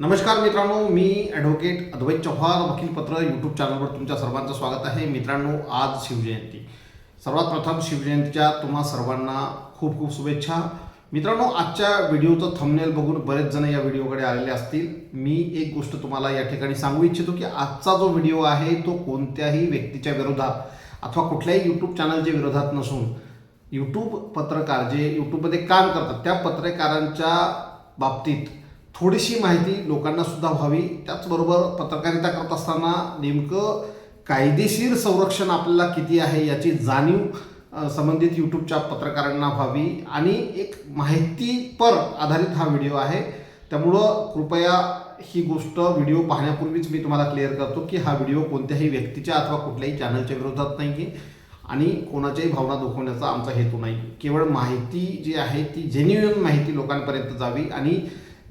नमस्कार मित्रांनो, मी ॲडव्होकेट अद्वैत चव्हाण वकीलपत्र यूट्यूब चॅनलवर तुमच्या सर्वांचं स्वागत आहे. मित्रांनो, आज शिवजयंती. सर्वात प्रथम शिवजयंतीच्या तुम्हा सर्वांना खूप खूप शुभेच्छा. मित्रांनो, आजच्या व्हिडिओचं थंबनेल बघून बरेच जण या व्हिडिओकडे आलेले असतील. मी एक गोष्ट तुम्हाला या ठिकाणी सांगू इच्छितो की आजचा जो व्हिडिओ आहे तो कोणत्याही व्यक्तीच्या विरोधात अथवा कुठल्याही यूट्यूब चॅनलच्या विरोधात नसून यूट्यूब पत्रकार जे यूट्यूबमध्ये काम करतात त्या पत्रकारांच्या बाबतीत थोडीशी माहिती लोकांना सुद्धा व्हावी. त्याचबरोबर पत्रकारिता करत असताना नेमकं कायदेशीर संरक्षण आपल्याला किती आहे याची जाणीव संबंधित यूट्यूबच्या पत्रकारांना व्हावी आणि एक माहितीपर आधारित हा व्हिडिओ आहे. त्यामुळं कृपया ही गोष्ट व्हिडिओ पाहण्यापूर्वीच मी तुम्हाला क्लिअर करतो की हा व्हिडिओ कोणत्याही व्यक्तीच्या अथवा कुठल्याही चॅनलच्या विरोधात नाही आणि कोणाच्याही भावना दुखवण्याचा आमचा हेतू नाही. केवळ माहिती जी आहे ती जेन्युइन माहिती लोकांपर्यंत जावी आणि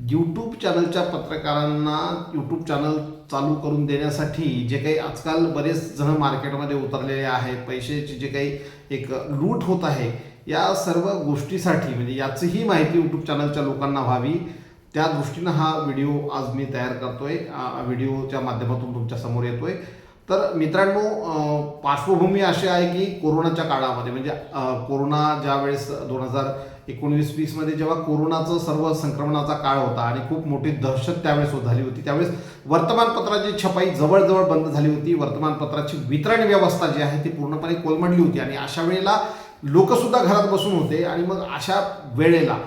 यूट्यूब चॅनलच्या पत्रकारांना यूट्यूब चॅनल चालू करून देण्यासाठी जे काही आजकाल बरेच जण मार्केटमध्ये उतरलेले आहेत, पैशाची जे काही एक लूट होत आहे, या सर्व गोष्टीसाठी म्हणजे याचीही माहिती यूट्यूब चॅनलच्या लोकांना व्हावी त्या दृष्टीनं हा व्हिडिओ आज मी तयार करतोय. व्हिडिओच्या माध्यमातून तुमच्या समोर येतोय. तर मित्रांनो, पार्श्वभूमी अशी आहे की कोरोनाच्या काळामध्ये म्हणजे कोरोना ज्यावेळेस 2019-20 मध्ये जेव्हा कोरोनाचं सर्व संक्रमणाचा काळ होता आणि खूप मोठी दहशत त्यावेळेस झाली होती, त्यावेळेस वर्तमानपत्राची छपाई जवळजवळ बंद झाली होती. वर्तमानपत्राची वितरण व्यवस्था जी आहे ती पूर्णपणे कोलमडली होती आणि अशा वेळेला लोकसुद्धा घरात बसून होते आणि मग अशा वेळेला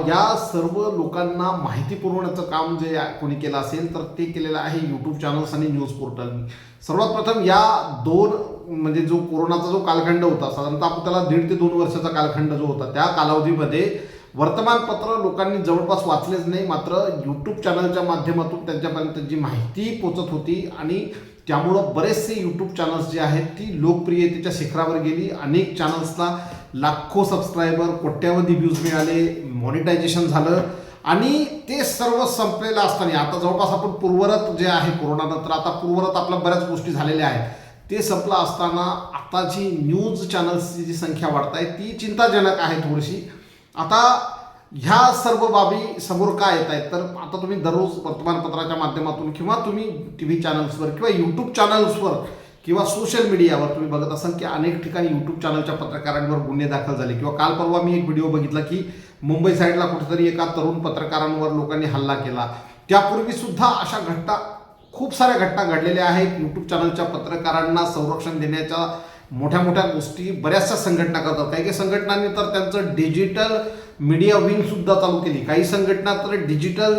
या सर्व लोकांना माहिती पुरवण्याचं काम जे कोणी केलं असेल तर ते केलेलं आहे यूट्यूब चॅनल्स आणि न्यूज पोर्टलनी. सर्वात प्रथम या दोन म्हणजे जो कोरोनाचा जो कालखंड होता, साधारणतः आपण त्याला 1.5 ते 2 वर्षाचा कालखंड जो होता, त्या कालावधीमध्ये वर्तमानपत्र लोकांनी जवळपास वाचलेच नाही. मात्र यूट्यूब चॅनलच्या माध्यमातून त्यांच्यापर्यंत जी माहिती पोचत होती आणि त्यामुळं बरेचसे यूट्यूब चॅनल्स जे आहेत ती लोकप्रियतेच्या शिखरावर गेली. अनेक चॅनल्सला लाखो सबस्क्रायबर, कोट्यावधी व्ह्यूज मिळाले, मॉनिटायझेशन झालं आणि ते सर्व संपलेलं असताना आता जवळपास आपण पूर्वरत जे आहे कोरोनानंतर आता पूर्वरत आपल्या बऱ्याच गोष्टी झालेल्या आहेत, ते संपलं असताना आता जी न्यूज चॅनल्सची जी संख्या वाढत आहे ती चिंताजनक आहे थोडीशी. आता ह्या सर्व बाबी समोर काय येत आहेत तर आता तुम्ही दररोज वर्तमानपत्राच्या माध्यमातून किंवा तुम्ही TV चॅनल्सवर किंवा यूट्यूब चॅनल्सवर किंवा सोशल मीडियावर तुम्ही बघत असाल की अनेक ठिकाणी यूट्यूब चॅनलच्या पत्रकारांवर गुन्हे दाखल झाले. किंवा काल परवा मी एक व्हिडिओ बघितला की मुंबई साईडला कुठेतरी एका तरुण पत्रकारांवर लोकांनी हल्ला केला. त्यापूर्वी सुद्धा अशा घटना खूप साऱ्या घटना घडलेल्या आहेत. यूट्यूब चॅनलच्या पत्रकारांना संरक्षण देण्याच्या मोठ्या मोठ्या गोष्टी बऱ्याचशा संघटना करतात. काही काही संघटनांनी तर त्यांचं डिजिटल मीडिया विंग सुद्धा चालू केली. काही संघटना तर डिजिटल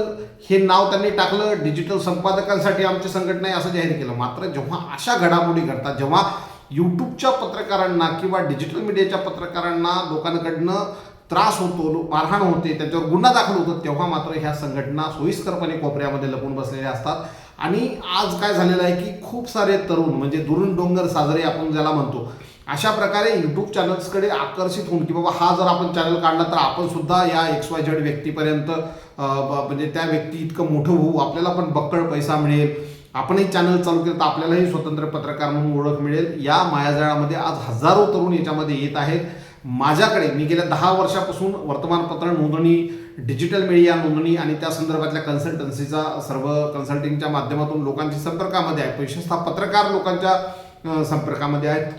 हे नाव त्यांनी टाकलं, डिजिटल संपादकांसाठी आमची संघटना आहे असं जाहीर केलं. मात्र जेव्हा अशा घडामोडी घडतात, जेव्हा यूट्यूबच्या पत्रकारांना किंवा डिजिटल मीडियाच्या पत्रकारांना लोकांकडनं त्रास होतो, मारहाण होते, त्यांच्यावर गुन्हा दाखल होतो, तेव्हा मात्र ह्या संघटना सोयीस्करपणे कोपऱ्यामध्ये लपून बसलेल्या असतात. आणि आज काय झालेलं आहे की खूप सारे तरुण म्हणजे दुरून डोंगर साजरे आपण ज्याला म्हणतो, अशा प्रकारे यूट्यूब चॅनल्सकडे आकर्षित होऊन की बाबा हा जर आपण चॅनल काढला तर आपण सुद्धा या XYZ व्यक्तीपर्यंत म्हणजे त्या व्यक्ती इतकं मोठं होऊ, आपल्याला पण बक्कळ पैसा मिळेल, आपणही चॅनल चालू केलं तर आपल्यालाही स्वतंत्र पत्रकार म्हणून ओळख मिळेल. या मायाजाळामध्ये आज हजारो तरुण याच्यामध्ये येत आहेत. माझ्याकडे मी गेल्या 10 वर्षापासून वर्तमानपत्र नोंदणी, डिजिटल मीडिया नोंदणी आणि त्या संदर्भातल्या कन्सल्टन्सीचा सर्व कन्सल्टिंगच्या माध्यमातून लोकांच्या संपर्कामध्ये आहे. पैशास्था पत्रकार लोकांच्या संपर्कामध्ये आहेत.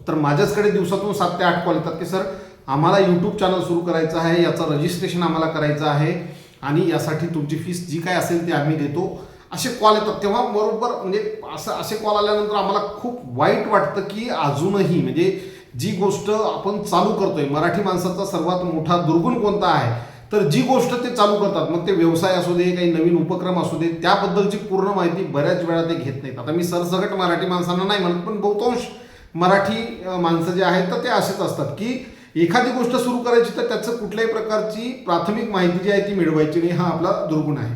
तर माझ्याचकडे दिवसातून 7 ते 8 कॉल येतात की सर आम्हाला यूट्यूब चॅनल सुरू करायचं आहे, याचं रजिस्ट्रेशन आम्हाला करायचं आहे आणि यासाठी तुमची फीस जी काय असेल ती आम्ही देतो, असे कॉल येतात. तेव्हा बरोबर म्हणजे असे कॉल आल्यानंतर आम्हाला खूप वाईट वाटतं की अजूनही म्हणजे जी गोष्ट आपण चालू करतोय, मराठी माणसाचा सर्वात मोठा दुर्गुण कोणता आहे तर जी गोष्ट ते चालू करतात, मग ते व्यवसाय असू दे, काही नवीन उपक्रम असू दे, त्याबद्दलची पूर्ण माहिती बऱ्याच वेळा ते घेत नाहीत. आता मी सरसकट मराठी माणसांना नाही म्हणत, पण बहुतांश मराठी माणसं जे आहेत तर ते असेच असतात की एखादी गोष्ट सुरू करायची तर त्याचं कुठल्याही प्रकारची प्राथमिक माहिती जी आहे ती मिळवायची नाही, हा आपला दुर्गुण आहे.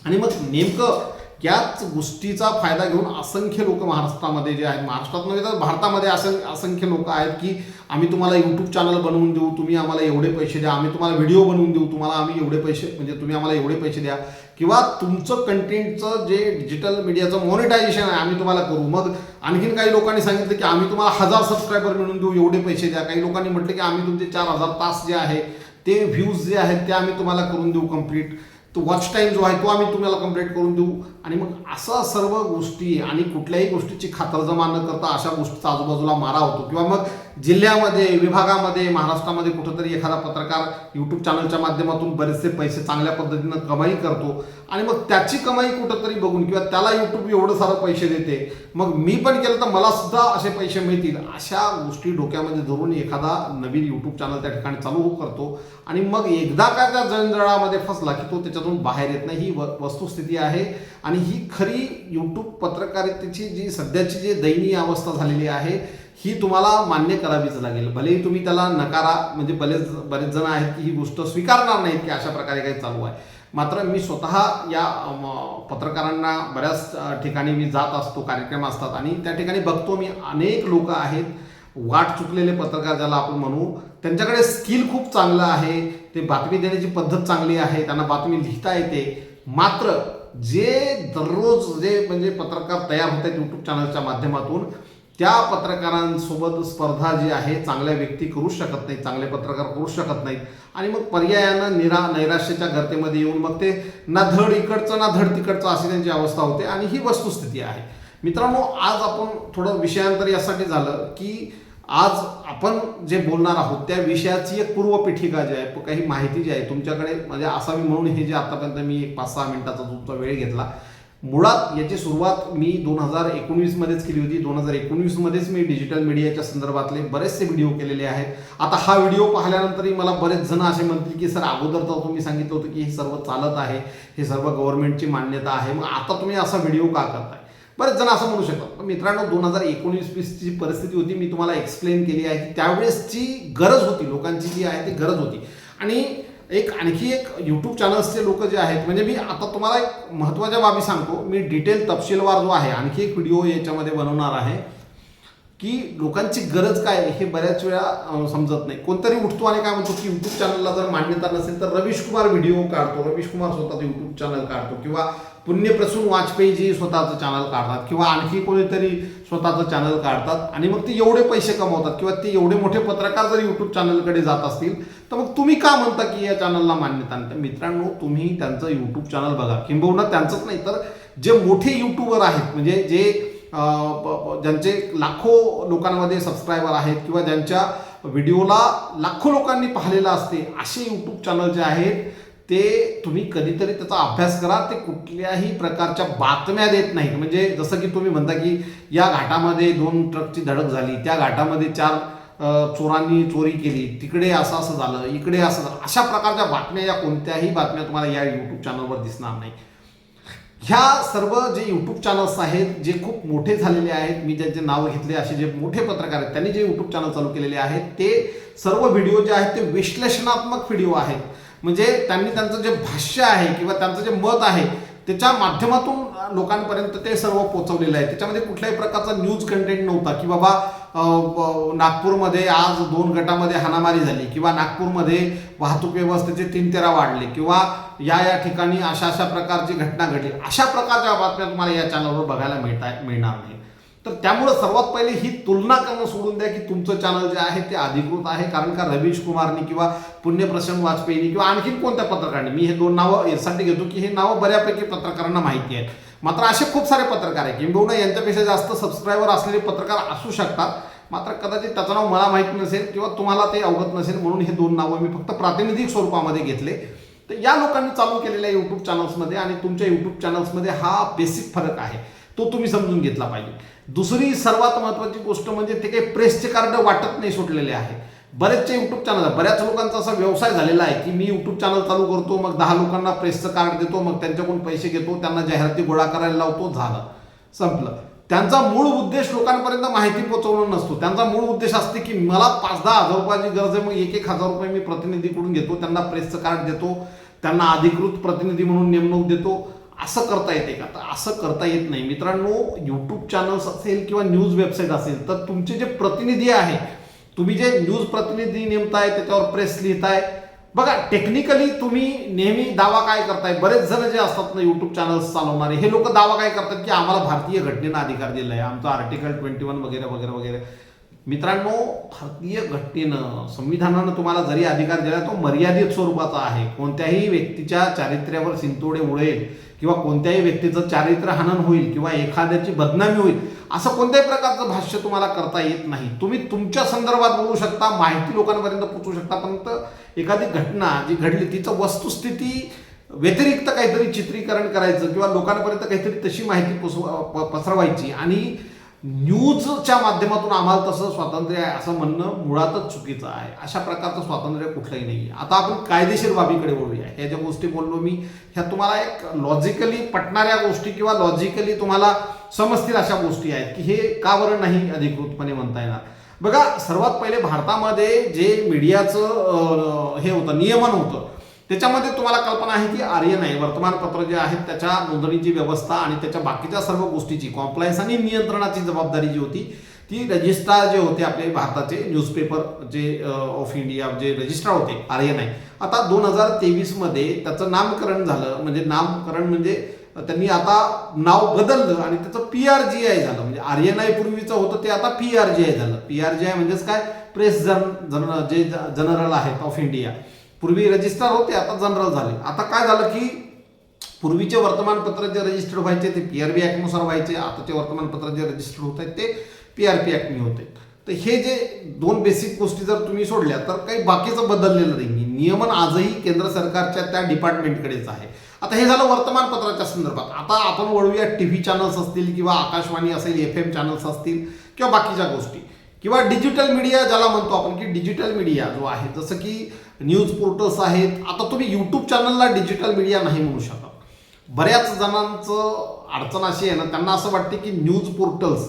आणि मग नेमकं याच गोष्टीचा फायदा घेऊन असंख्य लोक महाराष्ट्रामध्ये जे आहेत, महाराष्ट्रात नव्हे तर भारतामध्ये असंख्य लोक आहेत की आम्ही तुम्हाला यूट्यूब चॅनल बनवून देऊ, तुम्ही आम्हाला एवढे पैसे द्या, आम्ही तुम्हाला व्हिडिओ बनवून देऊ, तुम्हाला आम्ही एवढे पैसे म्हणजे तुम्ही आम्हाला एवढे पैसे द्या, किंवा तुमचं कंटेंटचं जे डिजिटल मीडियाचं मॉनिटायझेशन आहे आम्ही तुम्हाला करू. मग आणखीन काही लोकांनी सांगितलं की आम्ही तुम्हाला 1000 सबस्क्रायबर मिळवून देऊ, एवढे पैसे द्या. काही लोकांनी म्हटलं की आम्ही तुमचे 4000 तास जे आहे ते व्ह्यूज जे आहेत ते आम्ही तुम्हाला करून देऊ कंप्लीट. तो वॉच टाईम जो आहे तो आम्ही तुम्हाला कंप्लीट करून देऊ. आणि मग असा सर्व गोष्टी आणि कुठल्याही गोष्टीची खातरजमा न करता अशा गोष्टीचा आजूबाजूला मारा होतो किंवा मग जिल्ह्यामध्ये, विभागामध्ये, महाराष्ट्रामध्ये कुठंतरी एखादा पत्रकार यूट्यूब चॅनलच्या माध्यमातून बरेचसे पैसे चांगल्या पद्धतीनं कमाई करतो आणि मग त्याची कमाई कुठंतरी बघून किंवा त्याला यूट्यूब एवढं सारं पैसे देते, मग मी पण केलं तर मला सुद्धा असे पैसे मिळतील, अशा गोष्टी डोक्यामध्ये धरून एखादा नवीन यूट्यूब चॅनल त्या ठिकाणी चालू करतो आणि मग एकदा का त्या जंजाळामध्ये फसला की तो त्याच्यातून बाहेर येत नाही. ही वस्तुस्थिती आहे आणि ही खरी यूट्यूब पत्रकारितेची जी सध्याची जी दयनीय अवस्था झालेली आहे ही तुम्हाला मान्य करावीच लागेल. भलेही तुम्ही त्याला नकारा, म्हणजे बरेच जण आहेत की ही गोष्ट स्वीकारणार नाहीत की अशा प्रकारे काही चालू आहे. मात्र मी स्वतः या पत्रकारांना बऱ्याच ठिकाणी मी जात असतो, कार्यक्रम असतात आणि त्या ठिकाणी बघतो मी अनेक लोक आहेत वाट चुकलेले पत्रकार ज्याला आपण म्हणू, त्यांच्याकडे स्किल खूप चांगलं आहे, ते बातमी देण्याची पद्धत चांगली आहे, त्यांना बातमी लिहिता येते. मात्र जे दररोज जे म्हणजे पत्रकार तयार होत आहेत यूट्यूब चॅनलच्या माध्यमातून, त्या पत्रकारांसोबत स्पर्धा जी आहे चांगल्या व्यक्ती करू शकत नाहीत, चांगले पत्रकार करू शकत नाहीत आणि मग पर्यायानं नैराश्याच्या गर्तेमध्ये येऊन मग ते ना धड इकडचं ना धड तिकडचं अशी त्यांची अवस्था होते आणि ही वस्तुस्थिती आहे. मित्रांनो, आज आपण थोडं विषयांतर यासाठी झालं की आज आपण जे बोलणार आहोत त्या विषयाची एक पूर्वपीठिका जी आहे, काही माहिती जी आहे तुमच्याकडे म्हणजे असावी म्हणून हे जे आतापर्यंत मी 5-6 मिनिटाचा तुमचा वेळ घेतला. मुळात याची सुरुवात मी 2019मध्येच केली होती. 2019मध्येच मी डिजिटल मीडियाच्या संदर्भातले बरेचसे व्हिडिओ केलेले आहेत. आता हा व्हिडिओ पाहिल्यानंतरही मला बरेच जण असे म्हणतील की सर अगोदर तर तुम्ही सांगितलं होतं की हे सर्व चालत आहे, हे सर्व गव्हर्नमेंटची मान्यता आहे, मग आता तुम्ही असा व्हिडिओ का करताय? बरेच जण असं म्हणू शकतात. पण मित्रांनो, 2019-20ची परिस्थिती होती, मी तुम्हाला एक्सप्लेन केली आहे की त्यावेळेसची गरज होती, लोकांची जी आहे ती गरज होती. आणि आणखी एक यूट्यूब चॅनल्सचे लोक जे आहेत, म्हणजे मी आता तुम्हाला एक महत्त्वाच्या बाबी सांगतो, मी डिटेल तपशीलवार जो आहे आणखी एक व्हिडिओ याच्यामध्ये बनवणार आहे की लोकांची गरज काय हे बऱ्याच वेळा समजत नाही. कोणतरी उठतो आणि काय म्हणतो की यूट्यूब चॅनलला जर मान्यता नसेल तर रवीश कुमार व्हिडिओ काढतो, रवीश कुमार स्वतःचं यूट्यूब चॅनल काढतो किंवा पुण्यप्रसून वाजपेयीजी स्वतःचं चॅनल काढतात किंवा आणखी कोणीतरी स्वतःचं चॅनल काढतात आणि मग ते एवढे पैसे कमवतात किंवा ते एवढे मोठे पत्रकार जर यूट्यूब चॅनलकडे जात असतील तर मग तुम्ही का म्हणता की या चॅनलला मान्यता नाही? मित्रांनो, तुम्ही त्यांचं यूट्यूब चॅनल बघा, किंबहुना त्यांचंच नाही तर जे मोठे यूट्यूबर आहेत, म्हणजे जे ज्यांचे लाखो लोकांमध्ये सबस्क्रायबर आहेत किंवा ज्यांच्या व्हिडिओला लाखो लोकांनी पाहिलेलं असते, असे यूट्यूब चॅनल जे आहेत ते तुम्ही कधीतरी त्याचा अभ्यास करा. ते कुठल्याही प्रकारच्या बातम्या देत नाहीत. म्हणजे जसं की तुम्ही म्हणता की या घाटामध्ये 2 ट्रकची धडक झाली, त्या घाटामध्ये 4 चोरांनी चोरी केली, तिकडे असं असं झालं, इकडे असं झालं, अशा प्रकारच्या बातम्या, या कोणत्याही बातम्या तुम्हाला या यूट्यूब चॅनलवर दिसणार नाही. ह्या सर्व जे यूट्यूब चॅनल्स आहेत जे खूप मोठे झालेले आहेत, मी ज्यांचे नाव घेतले असे जे मोठे पत्रकार आहेत त्यांनी जे यूट्यूब चॅनल चालू केलेले आहेत, ते सर्व व्हिडिओ जे आहेत ते विश्लेषणात्मक व्हिडिओ आहेत. म्हणजे त्यांनी त्यांचं जे भाष्य आहे किंवा त्यांचं जे मत आहे त्याच्या माध्यमातून लोकांपर्यंत ते सर्व पोहोचवलेलं आहे. त्याच्यामध्ये कुठल्याही प्रकारचा न्यूज कंटेंट नव्हता की बाबा नागपूरमध्ये आज 2 गटामध्ये हाणामारी झाली किंवा नागपूरमध्ये वाहतूक व्यवस्थेचे 3 तेरा वाढले किंवा या ठिकाणी अशा प्रकारची घटना घडली, अशा प्रकारच्या बातम्या तुम्हाला या चॅनलवर बघायला मिळणार नाही. तर त्यामुळे सर्वात पहिले ही तुलना करणं सोडून द्या की तुमचं चॅनल जे आहे ते अधिकृत आहे. कारण का रवीश कुमारनी किंवा पुण्यप्रसून वाजपेयीनी किंवा आणखी कोणत्या पत्रकारांनी, मी हे 2 नावं यासाठी घेतो की हे नावं बऱ्यापैकी पत्रकारांना माहिती आहेत. मात्र असे खूप सारे पत्रकार आहेत, किंबहुना यांच्यापेक्षा जास्त सबस्क्रायबर असलेले पत्रकार असू शकतात. मात्र कदाचित त्याचं नाव मला माहीत नसेल किंवा तुम्हाला ते अवगत नसेल, म्हणून हे 2 नावं मी फक्त प्रातिनिधिक स्वरूपामध्ये घेतले. तर या लोकांनी चालू केलेल्या यूट्यूब चॅनल्समध्ये आणि तुमच्या यूट्यूब चॅनल्समध्ये हा बेसिक फरक आहे, तो तुम्ही समजून घेतला पाहिजे. दुसरी सर्वात महत्त्वाची गोष्ट म्हणजे ते काही प्रेसचे कार्ड वाटत नाही सुटलेले आहे. बरेचसे यूट्यूब चॅनल, बऱ्याच लोकांचा असा व्यवसाय झालेला आहे की मी यूट्यूब चॅनल चालू करतो, मग 10 लोकांना प्रेसचं कार्ड देतो, मग त्यांच्याकडून पैसे घेतो, त्यांना जाहिराती गोळा करायला लावतो, झालं, संपलं. त्यांचा मूळ उद्देश लोकांपर्यंत माहिती पोहोचवणं नसतो. त्यांचा मूळ उद्देश असते की मला 5-10 हजार रुपयाची गरज आहे, मग 1-1 हजार रुपये मी प्रतिनिधीकडून घेतो, त्यांना प्रेसचं कार्ड देतो, त्यांना अधिकृत प्रतिनिधी म्हणून नेमणूक देतो. असं करता येते का? तर असं करता येत नाही मित्रांनो. यूट्यूब चॅनल्स असेल किंवा न्यूज वेबसाईट असेल तर तुमचे जे प्रतिनिधी आहे, तुम्ही जे न्यूज प्रतिनिधी नेमताय, त्याच्यावर प्रेस लिहिताय, बघा टेक्निकली तुम्ही नेहमी दावा काय करताय, बरेच जण जे असतात ना यूट्यूब चॅनल्स चालवणारे, हे लोक दावा काय करतात की आम्हाला भारतीय घटनेनं अधिकार दिला आहे, आमचा आर्टिकल 21 वगैरे वगैरे वगैरे. मित्रांनो, भारतीय घटनेनं संविधानानं तुम्हाला जरी अधिकार दिला तो मर्यादित स्वरूपाचा आहे. कोणत्याही व्यक्तीच्या चारित्र्यावर शिंतोडे उडेल किंवा कोणत्याही व्यक्तीचं चारित्र्य हनन होईल किंवा एखाद्याची बदनामी होईल असं कोणत्याही प्रकारचं भाष्य तुम्हाला करता येत नाही. तुम्ही तुमच्या संदर्भात बोलू शकता, माहिती लोकांपर्यंत पोहोचू शकता, परंतु एखादी घटना जी घडली तिचं वस्तुस्थिती व्यतिरिक्त काहीतरी चित्रीकरण करायचं किंवा लोकांपर्यंत काहीतरी तशी माहिती पसरवायची आणि न्यूजच्या माध्यमातून आम्हाला तसं स्वातंत्र्य आहे असं म्हणणं मुळातच चुकीचं आहे. अशा प्रकारचं स्वातंत्र्य कुठलंही नाही. आता आपण कायदेशीर बाबीकडे वळूया. ह्या ज्या गोष्टी बोललो मी, ह्या तुम्हाला एक लॉजिकली पटणाऱ्या गोष्टी किंवा लॉजिकली तुम्हाला समजतील अशा गोष्टी आहेत की हे का बरं नाही अधिकृतपणे म्हणता येणार. बघा, सर्वात पहिले भारतामध्ये जे मीडियाचं हे होतं, नियमन होतं, त्याच्यामध्ये तुम्हाला कल्पना आहे की आर्यन आहे वर्तमानपत्र जे आहेत त्याच्या नोंदणीची व्यवस्था आणि त्याच्या बाकीच्या सर्व गोष्टीची कॉम्प्लायन्स आणि नियंत्रणाची जबाबदारी जी होती ती रजिस्ट्रार जे होते आपले भारताचे न्यूजपेपर जे ऑफ इंडिया जे रजिस्ट्रार होते आर्यन आहे. आता 2023 मध्ये त्याचं नामकरण झालं. म्हणजे नामकरण म्हणजे त्यांनी आता नाव बदललं आणि त्याचं PRGI झालं. म्हणजे आर्यन पूर्वीचं होतं ते आता PRGI झालं. PRGI म्हणजेच काय, प्रेस जे जनरल आहेत ऑफ इंडिया. पूर्वी रजिस्ट्रार होते, आता जनरल झाले. आता काय झालं की पूर्वीचे वर्तमानपत्र जे रजिस्टर्ड व्हायचे ते PRB ॲक्टनुसार व्हायचे, आताचे वर्तमानपत्र जे रजिस्टर्ड होत आहेत ते PRP ॲक्टने होते. तर हे जे दोन बेसिक गोष्टी जर तुम्ही सोडल्या तर काही बाकीचं बदललेलं नाही. नियमन आजही केंद्र सरकारच्या त्या डिपार्टमेंटकडेच आहे. आता हे झालं वर्तमानपत्राच्या संदर्भात. आता आपण वळूया TV चॅनल्स असतील किंवा आकाशवाणी असेल, FM चॅनल्स असतील किंवा बाकीच्या गोष्टी किंवा डिजिटल मीडिया ज्याला म्हणतो आपण की डिजिटल मीडिया जो आहे, जसं की न्यूज पोर्टल्स आहेत. आता तुम्ही यूट्यूब चॅनलला डिजिटल मीडिया नाही म्हणू शकत. बऱ्याच जणांचं अडचण अशी आहे ना, त्यांना असं वाटते की न्यूज पोर्टल्स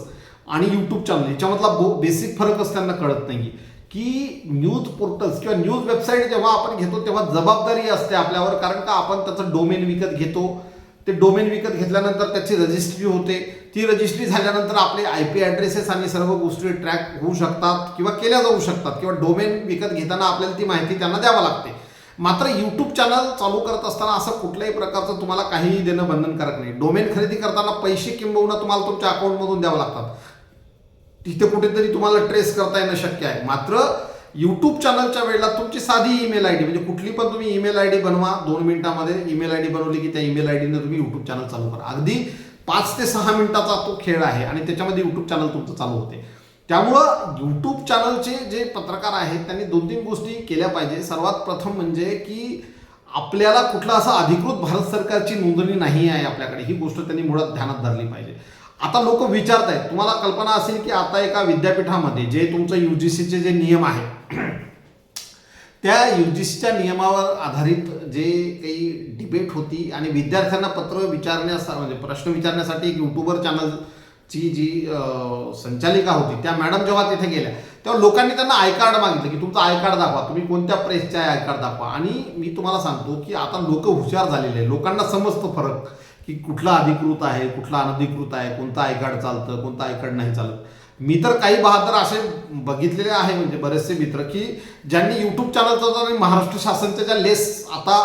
आणि यूट्यूब चॅनल याच्यामधला बेसिक फरकच त्यांना कळत नाही की न्यूज पोर्टल्स किंवा न्यूज वेबसाईट जेव्हा आपण घेतो तेव्हा जबाबदारी असते आपल्यावर, कारण का आपण त्याचं डोमेन विकत घेतो. ते डोमेन विकत घेतल्यानंतर त्याची रजिस्ट्री होते. ती रजिस्ट्री झाल्यानंतर आपले IP ॲड्रेसेस आणि सर्व गोष्टी ट्रॅक होऊ शकतात किंवा केल्या जाऊ शकतात किंवा डोमेन विकत घेताना आपल्याला ती माहिती त्यांना द्यावी लागते. मात्र यूट्यूब चॅनल चालू करत असताना असं कुठल्याही प्रकारचं तुम्हाला काहीही देणं बंधनकारक नाही. डोमेन खरेदी करताना पैसे किंबहुना तुम्हाला तुमच्या अकाउंटमधून द्यावं लागतात. तिथे कुठेतरी तुम्हाला ट्रेस करता येणं शक्य आहे. मात्र यूट्यूब चॅनलच्या वेळेला तुमची साधी ईमेल ID म्हणजे कुठली पण तुम्ही ईमेल ID बनवा, 2 मिनिटामध्ये ईमेल ID बनवली की त्या ईमेल IDने तुम्ही यूट्यूब चॅनल चालू करा. अगदी 5 ते 6 मिनिटाचा तो खेळ आहे आणि त्याच्यामध्ये यूट्यूब चॅनल तुमचं चालू होते. त्यामुळं यूट्यूब चॅनलचे जे पत्रकार आहेत त्यांनी 2-3 गोष्टी केल्या पाहिजे. सर्वात प्रथम म्हणजे की आपल्याला कुठला असा अधिकृत भारत सरकारची नोंदणी नाही आहे आपल्याकडे, ही गोष्ट त्यांनी मुळात ध्यानात धरली पाहिजे. आता लोक विचारत आहेत, तुम्हाला कल्पना असेल की आता एका विद्यापीठामध्ये जे तुमचं UGCचे जे नियम आहेत त्या UGCच्या नियमावर आधारित जे काही डिबेट होती आणि विद्यार्थ्यांना म्हणजे प्रश्न विचारण्यासाठी एक यूट्यूबर चॅनलची जी संचालिका होती त्या मॅडम जेव्हा तिथे गेल्या तेव्हा लोकांनी त्यांना आय कार्ड मागितलं की तुमचं आय कार्ड दाखवा, तुम्ही कोणत्या प्रेसचे आय कार्ड दाखवा. आणि मी तुम्हाला सांगतो की आता लोक हुशार झालेले आहे, लोकांना समजतं फरक की कुठला अधिकृत आहे कुठला अनधिकृत आहे, कोणतं आय कार्ड चालतं कोणतं आय कार्ड नाही चालत. मी तर काही बहादर असे बघितलेले आहे म्हणजे बरेचसे मित्र की ज्यांनी यूट्यूब चॅनलचा आणि महाराष्ट्र शासनाच्या ज्या लेस आता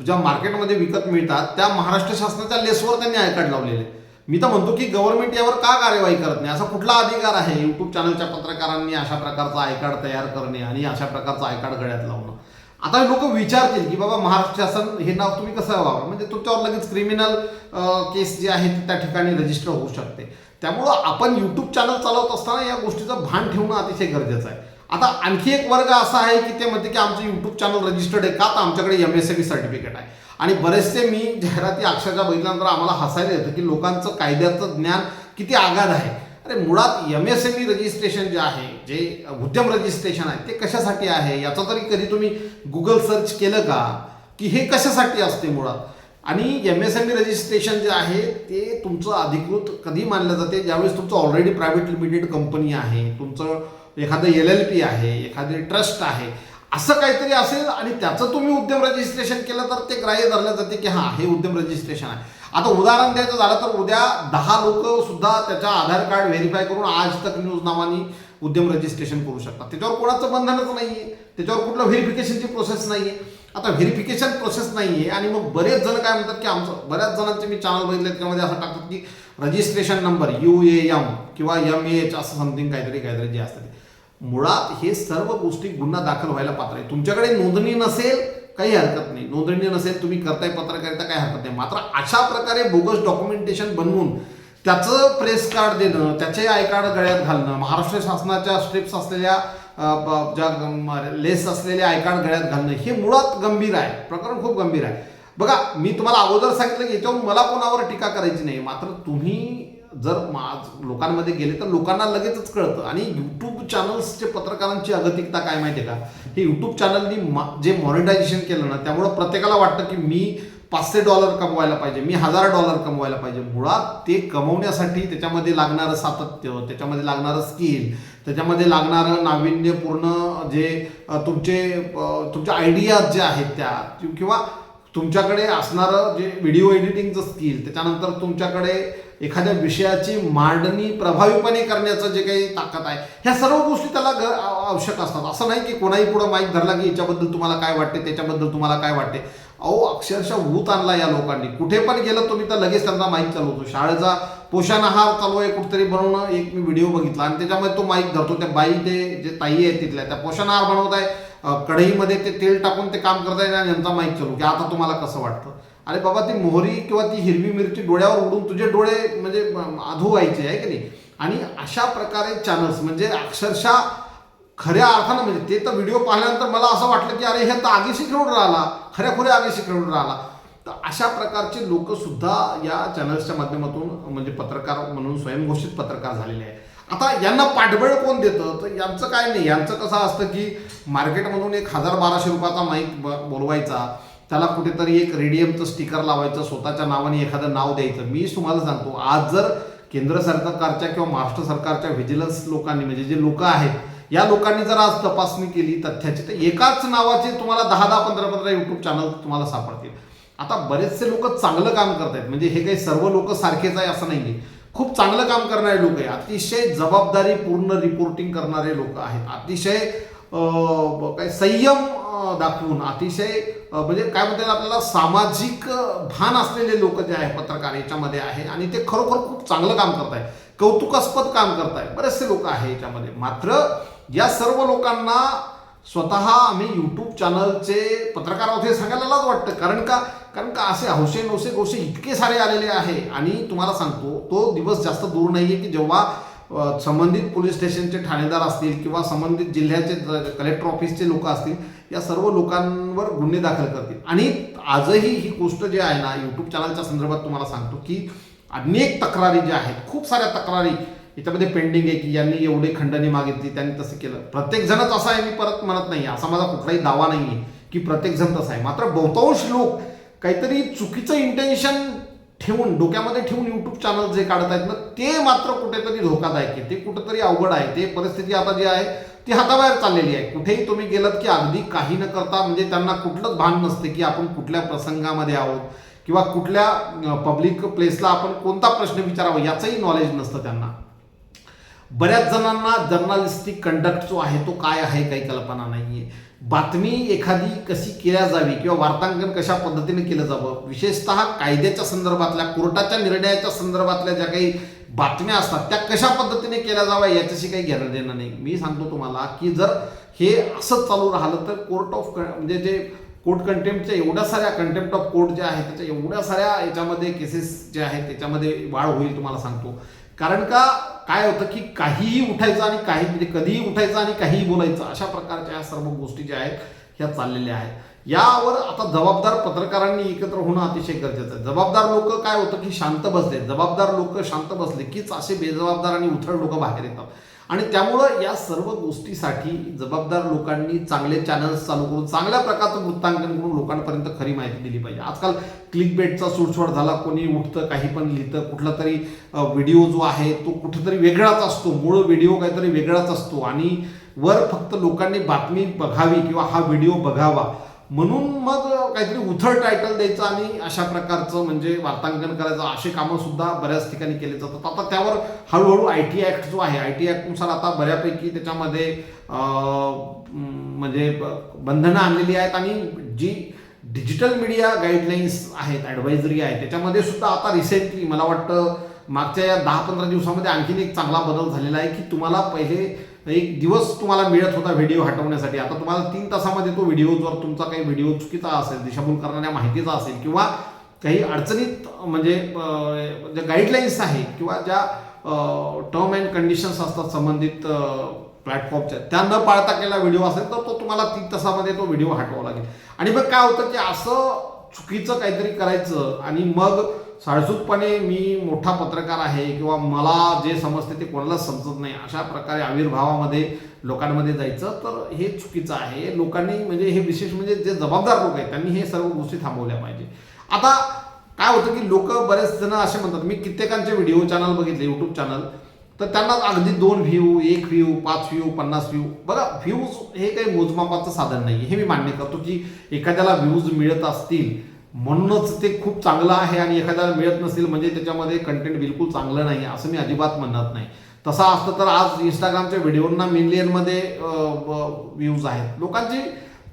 ज्या मार्केटमध्ये विकत मिळतात त्या महाराष्ट्र शासनाच्या लेसवर त्यांनी आय कार्ड लावलेले. मी तर म्हणतो की गव्हर्नमेंट यावर का कार्यवाही करत नाही. असा कुठला अधिकार आहे यूट्यूब चॅनलच्या पत्रकारांनी अशा प्रकारचा आय कार्ड तयार करणे आणि अशा प्रकारचं आय कार्ड गळ्यात लावणं. आता लोक विचारतील की बाबा महाराष्ट्र शासन हे नाव तुम्ही कसं वापरा, म्हणजे तुमच्यावर लगेच क्रिमिनल केस जी आहे ती त्या ठिकाणी रजिस्टर होऊ शकते. त्यामुळं आपण यूट्यूब चॅनल चालवत असताना या गोष्टीचं भान ठेवणं अतिशय गरजेचं आहे. आता आणखी एक वर्ग असा आहे की ते म्हणते की आमचं यूट्यूब चॅनल रजिस्टर्ड आहे का, तर आमच्याकडे MSME सर्टिफिकेट आहे. आणि बरेचसे मी जाहिराती अक्षरशः बघितल्यानंतर आम्हाला हसायला येतं की लोकांचं कायद्याचं ज्ञान किती आगाध आहे. अरे मुळात MSME रजिस्ट्रेशन जे आहे, जे उद्यम रजिस्ट्रेशन आहे ते कशासाठी आहे याचं तरी कधी तुम्ही गुगल सर्च केलं का की हे कशासाठी असते मुळात. आणि MSME रजिस्ट्रेशन जे आहे ते तुमचं अधिकृत कधी मानलं जाते ज्यावेळेस तुमचं ऑलरेडी प्रायव्हेट लिमिटेड कंपनी आहे, तुमचं एखादं LLP आहे, एखादे ट्रस्ट आहे, असं काहीतरी असेल आणि त्याचं तुम्ही उद्यम रजिस्ट्रेशन केलं तर ते ग्राह्य धरलं जाते की हां हे उद्यम रजिस्ट्रेशन आहे. आता उदाहरण द्यायचं झालं तर उद्या 10 लोक सुद्धा त्याच्या आधार कार्ड व्हेरीफाय करून आज तक न्यूज नावाने उद्यम रजिस्ट्रेशन करू शकतात. त्याच्यावर कोणाचं बंधनच नाही आहे, त्याच्यावर कुठलं व्हेरिफिकेशनची प्रोसेस नाही आहे. आता व्हेरिफिकेशन प्रोसेस नाही आहे आणि मग बरेच जण काय म्हणतात की आमचं, बऱ्याच जणांचे मी चॅनल बघितले त्याच्यामध्ये असं टाकतात की रजिस्ट्रेशन नंबर UAM किंवा MAH असं समथिंग काहीतरी जे असतं ते. मुळात हे सर्व गोष्टी गुन्हा दाखल व्हायला पात्र आहे. तुमच्याकडे नोंदणी नसेल काही हरकत नाही, नोंदणी नसेल तुम्ही करताय पत्रकारिता काही हरकत नाही. मात्र अशा प्रकारे बोगस डॉक्युमेंटेशन बनवून त्याचं प्रेस कार्ड देणं, त्याचे आय कार्ड गळ्यात घालणं, महाराष्ट्र शासनाच्या स्ट्रिप्स असलेल्या ज्या लेस असलेले आय कार्ड गळ्यात घालणं हे मुळात गंभीर आहे, प्रकरण खूप गंभीर आहे. बघा मी तुम्हाला अगोदर सांगितलं की याच्यावर मला कोणावर टीका करायची नाही. मात्र तुम्ही जर लोकांमध्ये गेले तर लोकांना लगेचच कळतं. आणि यूट्यूब चॅनल्सचे पत्रकारांची अगतिकता काय माहिती आहे का, हे यूट्यूब चॅनलनी जे मॉनिटायझेशन केलं ना त्यामुळं प्रत्येकाला वाटतं की मी $500 कमवायला पाहिजे, मी $1000 कमवायला पाहिजे. मुळात ते कमवण्यासाठी त्याच्यामध्ये लागणारं सातत्य, त्याच्यामध्ये लागणारं स्किल, त्याच्यामध्ये लागणारं नाविन्यपूर्ण जे तुमच्या आयडियाज ज्या आहेत त्या, किंवा तुमच्याकडे असणारं जे व्हिडिओ एडिटिंगचं स्किल, त्याच्यानंतर तुमच्याकडे एखाद्या विषयाची मांडणी प्रभावीपणे करण्याचं जे काही ताकद आहे, ह्या सर्व गोष्टी त्याला आवश्यक असतात. असं नाही की कोणाही पुढं माईक धरला की याच्याबद्दल तुम्हाला काय वाटते, त्याच्याबद्दल तुम्हाला काय वाटते. अहो अक्षरशः भूत आणला या लोकांनी. कुठे पण गेलं तुम्ही तर लगेच त्यांचा माईक चालवतो. शाळेचा पोषण आहार चालू आहे कुठेतरी बनवणं, एक मी व्हिडिओ बघितला आणि त्याच्यामध्ये तो माईक धरतो. त्या बाई ते जे ताई आहेत तिथल्या त्या पोषण आहार बनवत आहे, कढईमध्ये ते तेल टाकून ते काम करता येईल आणि यांचा माईक चालू की आता तुम्हाला कसं वाटतं. अरे बाबा ती मोहरी किंवा ती हिरवी मिरची डोळ्यावर उडून तुझे डोळे म्हणजे अधू व्हायचे आहे की नाही. आणि अशा प्रकारे चॅनल्स म्हणजे अक्षरशः खऱ्या अर्थानं म्हणजे ते तर व्हिडिओ पाहिल्यानंतर मला असं वाटलं की अरे हे तर आगीशी खेळून राहिला, खऱ्या आगीशी खेळून राहिला. तर अशा प्रकारचे लोक सुद्धा या चॅनल्सच्या माध्यमातून म्हणजे पत्रकार म्हणून स्वयंघोषित पत्रकार झालेले आहेत. आता यांना पाठबळ कोण देतं, तर यांचं काय नाही. यांचं कसं असतं की मार्केटमधून एक $1000-1200 रुपयाचा माईक बोलवायचा, त्याला कुठेतरी एक रेडियमचं स्टिकर लावायचं, स्वतःच्या नावाने एखादं नाव द्यायचं. मी तुम्हाला सांगतो आज जर केंद्र सरकारच्या किंवा महाराष्ट्र सरकारच्या व्हिजिलन्स लोकांनी म्हणजे जे लोक आहेत या लोकांनी जर आज तपासणी केली तथ्याची तर एकाच नावाचे तुम्हाला 10-15 यूट्यूब चॅनल तुम्हाला सापडतील. आता बरेचसे लोक चांगलं काम करतायत, म्हणजे हे काही सर्व लोक सारखेच आहे असं नाही. खूप चांगलं काम करणारे लोक आहे, अतिशय जबाबदारीपूर्ण रिपोर्टिंग करणारे लोक आहेत, अतिशय काय संयम दाखवून अतिशय म्हणजे काय म्हणतात आपल्याला सामाजिक भान असलेले लोक जे आहे पत्रकार याच्यामध्ये आहे आणि ते खरोखर खूप चांगलं काम करत आहे, कौतुकास्पद काम करत आहे. बरेचसे लोक आहे याच्यामध्ये. मात्र या सर्व लोकांना स्वतः आम्ही यूट्यूब चॅनलचे पत्रकार आहोत हे सांगायला लाज वाटतं. कारण का असे हौशे नौसे गोष्टी इतके सारे आलेले आहे. आणि तुम्हाला सांगतो तो दिवस जास्त दूर नाही आहे की जेव्हा संबंधित पोलीस स्टेशनचे ठाणेदार असतील किंवा संबंधित जिल्ह्याचे कलेक्टर ऑफिसचे लोक असतील या सर्व लोकांवर गुन्हे दाखल करतील. आणि आजही ही गोष्ट जी आहे ना यूट्यूब चॅनलच्या संदर्भात तुम्हाला सांगतो की अनेक तक्रारी ज्या आहेत, खूप साऱ्या तक्रारी याच्यामध्ये पेंडिंग आहे की यांनी एवढे खंडणी मागितली, त्यांनी तसं केलं. प्रत्येक जणच असा आहे मी परत म्हणत नाही, असा माझा कुठलाही दावा नाही आहे की प्रत्येक जण तसा आहे. मात्र बहुतांश लोक काहीतरी चुकीचं इंटेन्शन ठेवून डोक्यामध्ये ठेवून यूट्यूब चॅनल जे काढत आहेत ना ते मात्र कुठेतरी धोकादायक आहे, ते कुठेतरी अवघड आहे. ते परिस्थिती आता जी आहे ती हाताबाहेर चाललेली आहे. कुठेही तुम्ही गेलात की अगदी काही न करता म्हणजे त्यांना कुठलंच भान नसते की आपण कुठल्या प्रसंगामध्ये आहोत किंवा कुठल्या पब्लिक प्लेसला आपण कोणता प्रश्न विचारावा याचंही नॉलेज नसतं त्यांना. बऱ्याच जणांना जर्नलिस्टिक कंडक्ट जो आहे तो काय आहे काही कल्पना नाहीये. बातमी एखादी कशी केल्या जावी किंवा वार्तांकन कशा पद्धतीने केलं जावं, विशेषतः कायद्याच्या संदर्भातल्या कोर्टाच्या निर्णयाच्या संदर्भातल्या ज्या काही बातम्या असतात त्या कशा पद्धतीने केल्या जाव्या याच्याशी काही घेणं देणं नाही. मी सांगतो तुम्हाला की जर हे असंच चालू राहिलं तर म्हणजे जे कोर्ट कंटेम्प्टच्या एवढ्या साऱ्या कंटेम्प्ट ऑफ कोर्ट जे आहे त्याच्या एवढ्या साऱ्या याच्यामध्ये केसेस जे आहेत त्याच्यामध्ये वाढ होईल तुम्हाला सांगतो. कारण का काय होतं की काहीही उठायचं आणि काही म्हणजे कधीही उठायचं आणि काहीही बोलायचं अशा प्रकारच्या या सर्व गोष्टी ज्या आहेत ह्या चाललेल्या आहेत. यावर आता जबाबदार पत्रकारांनी एकत्र होणं अतिशय गरजेचं आहे. जबाबदार लोक काय होतं की शांत बसले, जबाबदार लोक शांत बसले कीच असे बेजबाबदार आणि उथळ लोक बाहेर येतात. आणि त्यामुळं या सर्व गोष्टीसाठी जबाबदार लोकांनी चांगले चॅनल्स चालू करून चांगल्या प्रकारचं वृत्तांकन करून लोकांपर्यंत खरी माहिती दिली पाहिजे. आजकाल क्लिक बेटचा सूडसोड झाला, कोणी उठतं काही पण लिहितं, कुठला तरी व्हिडिओ जो आहे तो कुठेतरी वेगळाच असतो, मूळ व्हिडिओ काहीतरी वेगळाच असतो आणि वर फक्त लोकांनी बातमी बघावी किंवा हा व्हिडिओ बघावा म्हणून मग काहीतरी उथळ टायटल द्यायचं आणि अशा प्रकारचं म्हणजे वार्तांकन करायचं असे कामं सुद्धा बऱ्याच ठिकाणी केले जातात. आता त्यावर हळूहळू IT ॲक्ट जो आहे IT ॲक्टनुसार आता बऱ्यापैकी त्याच्यामध्ये म्हणजे बंधनं आणलेली आहेत आणि जी डिजिटल मीडिया गाईडलाईन्स आहेत, ॲडवायझरी आहे त्याच्यामध्ये सुद्धा आता रिसेंटली मला वाटतं मागच्या या 10-15 दिवसामध्ये आणखीन एक चांगला बदल झालेला आहे की तुम्हाला पहिले एक दिवस तुम्हाला मिळत होता व्हिडिओ हटवण्यासाठी, आता तुम्हाला 3 तासामध्ये तो व्हिडिओ, जर तुमचा काही व्हिडिओ चुकीचा असेल, दिशाभूल करणाऱ्या माहितीचा असेल किंवा काही अडचणीत म्हणजे ज्या गाईडलाईन्स आहे किंवा ज्या टर्म अँड कंडिशन्स असतात संबंधित प्लॅटफॉर्मच्या, त्या न पाळता केला व्हिडिओ असेल तर तो तुम्हाला 3 तासामध्ये तो व्हिडिओ हटवावा लागेल. आणि मग काय होतं की असं चुकीचं काहीतरी करायचं आणि मग साळसूतपणे मी मोठा पत्रकार आहे किंवा मला जे समजते ते कोणालाच समजत नाही अशा प्रकारे आविर्भावामध्ये लोकांमध्ये जायचं, तर हे चुकीचं आहे. लोकांनी म्हणजे हे विशेष म्हणजे जे जबाबदार लोक आहेत त्यांनी हे सर्व गोष्टी थांबवल्या पाहिजे. आता काय होतं की लोक बरेच जण असे म्हणतात, मी कित्येकांचे व्हिडिओ चॅनल बघितले, यूट्यूब चॅनल, तर त्यांना अगदी 2 व्ह्यू, 1 व्ह्यू, 5 व्ह्यू, 50 व्ह्यू. बघा, व्ह्यूज हे काही मोजमापाचं साधन नाही, हे मी मान्य करतो की एखाद्याला व्ह्यूज मिळत असतील म्हणूनच ते खूप चांगलं आहे आणि एखाद्याला मिळत नसेल म्हणजे त्याच्यामध्ये कंटेंट बिलकुल चांगलं नाही असं मी अजिबात म्हणत नाही. तसं असतं तर आज इंस्टाग्रामच्या व्हिडिओंना मिलियनमध्ये व्ह्यूज आहेत. लोकांची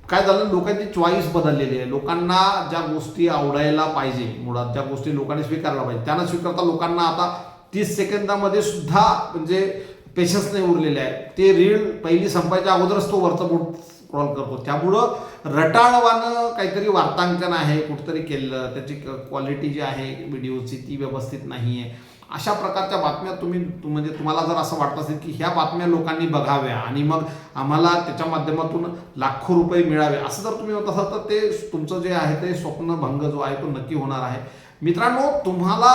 काय झालं, लोकांची चॉईस बदललेली आहे. लोकांना ज्या गोष्टी आवडायला पाहिजे, मुळात ज्या गोष्टी लोकांनी स्वीकारल्या पाहिजे त्यांना स्वीकारता लोकांना आता 30 सेकंदामध्ये सुद्धा म्हणजे पेशन्स नाही उरलेले आहे. ते रील पहिली संपायच्या अगोदरच तो वरचा बोट स्क्रॉल करतो. त्यामुळं रटाळवानं काहीतरी वार्तांकन आहे कुठेतरी केलं, त्याची क्वालिटी जी आहे व्हिडिओची ती व्यवस्थित नाही आहे. अशा प्रकारच्या बातम्या म्हणजे तुम्हाला जर असं वाटत असेल की ह्या बातम्या लोकांनी बघाव्या आणि मग आम्हाला त्याच्या माध्यमातून लाखो रुपये मिळावे, असं जर तुम्ही होत असाल तर ते तुमचं जे आहे ते स्वप्नभंग जो आहे तो नक्की होणार आहे. मित्रांनो, तुम्हाला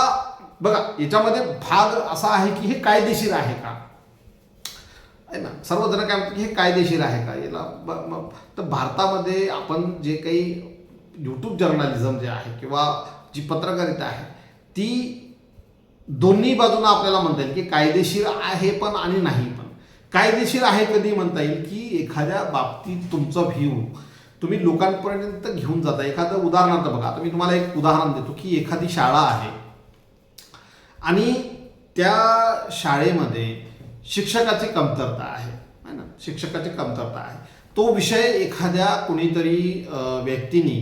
बघा याच्यामध्ये भाग असा आहे की हे कायदेशीर आहे का, आहे ना. सर्वजण काय म्हणतात की हे कायदेशीर आहे का, याला तर भारतामध्ये आपण जे काही यूट्यूब जर्नलिझम जे आहे किंवा जी पत्रकारिता आहे ती दोन्ही बाजूंना आपल्याला म्हणता येईल की कायदेशीर आहे पण आणि नाही पण. कायदेशीर आहे कधी म्हणता येईल की एखाद्या बाबतीत तुमचा व्ह्यू तुम्ही लोकांपर्यंत घेऊन जाता. एखादं उदाहरणार्थ बघा, आता मी तुम्हाला एक उदाहरण देतो की एखादी शाळा आहे आणि त्या शाळेमध्ये शिक्षकाची कमतरता आहे ना, शिक्षकाची कमतरता आहे. तो विषय एखाद्या कोणीतरी व्यक्तीने,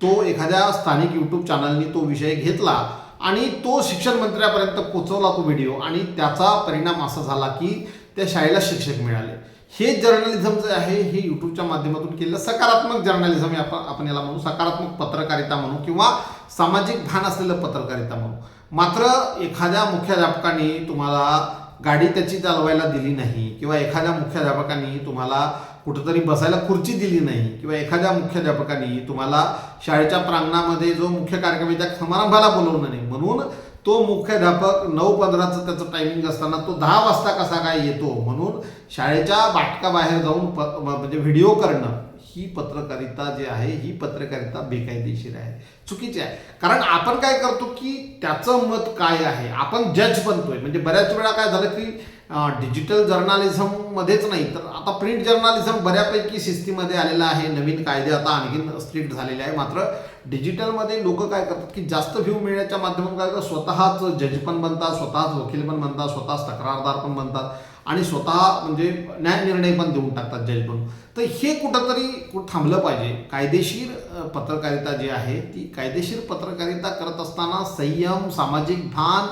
तो एखाद्या स्थानिक यूट्यूब चॅनलनी तो विषय घेतला आणि तो शिक्षण मंत्र्यापर्यंत पोहोचवला तो व्हिडिओ, आणि त्याचा परिणाम असा झाला की त्या शाळेला शिक्षक मिळाले. हे जर्नलिझम जे आहे हे यूट्यूबच्या माध्यमातून केलेलं सकारात्मक जर्नलिझम आपण याला म्हणू, सकारात्मक पत्रकारिता म्हणू किंवा सामाजिक भान असलेलं पत्रकारिता म्हणू. मात्र एखाद्या मुख्याध्यापकाने तुम्हाला गाडी त्याची चालवायला दिली नाही किंवा एखाद्या मुख्याध्यापकाने तुम्हाला कुठंतरी बसायला खुर्ची दिली नाही किंवा एखाद्या मुख्याध्यापकाने तुम्हाला शाळेच्या प्रांगणामध्ये जो मुख्य कार्यक्रम आहे त्या समारंभाला बोलवलं नाही, म्हणून तो मुख्याध्यापक 9:15चं त्याचं टायमिंग असताना तो 10 वाजता कसा काय येतो, म्हणून शाळेच्या बाटकाबाहेर जाऊन म्हणजे व्हिडिओ करणं, ही पत्रकारिता जी आहे ही पत्रकारिता बेकायदेशीर आहे, चुकीची आहे. कारण आपण काय करतो की त्याचं मत काय आहे आपण जज बनतोय. म्हणजे बऱ्याच वेळा काय झालं की डिजिटल जर्नलिझममध्येच नाही तर आता प्रिंट जर्नलिझम बऱ्यापैकी शिस्तीमध्ये आलेला आहे. नवीन कायदे आता आणखीन स्ट्रिक्ट झालेले आहे. मात्र डिजिटलमध्ये लोक काय करतात की जास्त व्ह्यू मिळण्याच्या माध्यमातून काय करतात, स्वतःच जज पण बनतात, स्वतःच वकील पण बनतात, स्वतःच तक्रारदार पण बनतात आणि स्वतः म्हणजे न्याय निर्णय पण देऊन टाकतात जज बनून. तर हे कुठंतरी थांबलं पाहिजे. कायदेशीर पत्रकारिता जी आहे ती कायदेशीर पत्रकारिता करत असताना संयम, सामाजिक भान,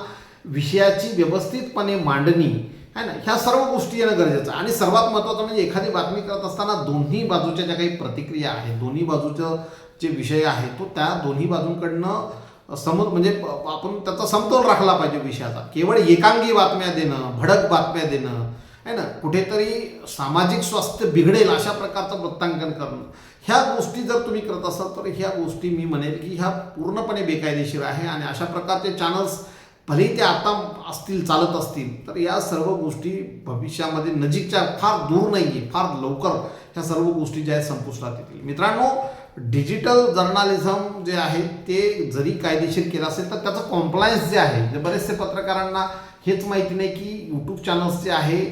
विषयाची व्यवस्थितपणे मांडणी आहे ना, ह्या सर्व गोष्टी येणं गरजेचं आहे. आणि सर्वात महत्त्वाचं म्हणजे एखादी बातमी करत असताना दोन्ही बाजूच्या ज्या काही प्रतिक्रिया आहेत, दोन्ही बाजूचं जे विषय आहे तो त्या दोन्ही बाजूंकडनं म्हणजे आपण त्याचा समतोल राखला पाहिजे विषयाचा. केवळ एकांगी बातम्या देणं, भडक बातम्या देणं आहे ना, कुठेतरी सामाजिक स्वास्थ्य बिघडेल अशा प्रकारचं वृत्तांकन करणं, ह्या गोष्टी जर तुम्ही करत असाल तर ह्या गोष्टी मी म्हणेल की ह्या पूर्णपणे बेकायदेशीर आहे. आणि अशा प्रकारचे चॅनल्स भले ते आता असतील, चालत असतील, तर या सर्व गोष्टी भविष्यामध्ये नजीकच्या फार दूर नाही आहे, फार लवकर ह्या सर्व गोष्टी ज्या आहेत संपुष्टात येतील. मित्रांनो, डिजिटल जर्नलिझम जे आहे ते जरी कायदेशीर केलं असेल तर त्याचं कॉम्प्लायन्स जे आहे, जे बरेचसे पत्रकारांना हेच माहिती नाही की यूट्यूब चॅनल्स जे आहे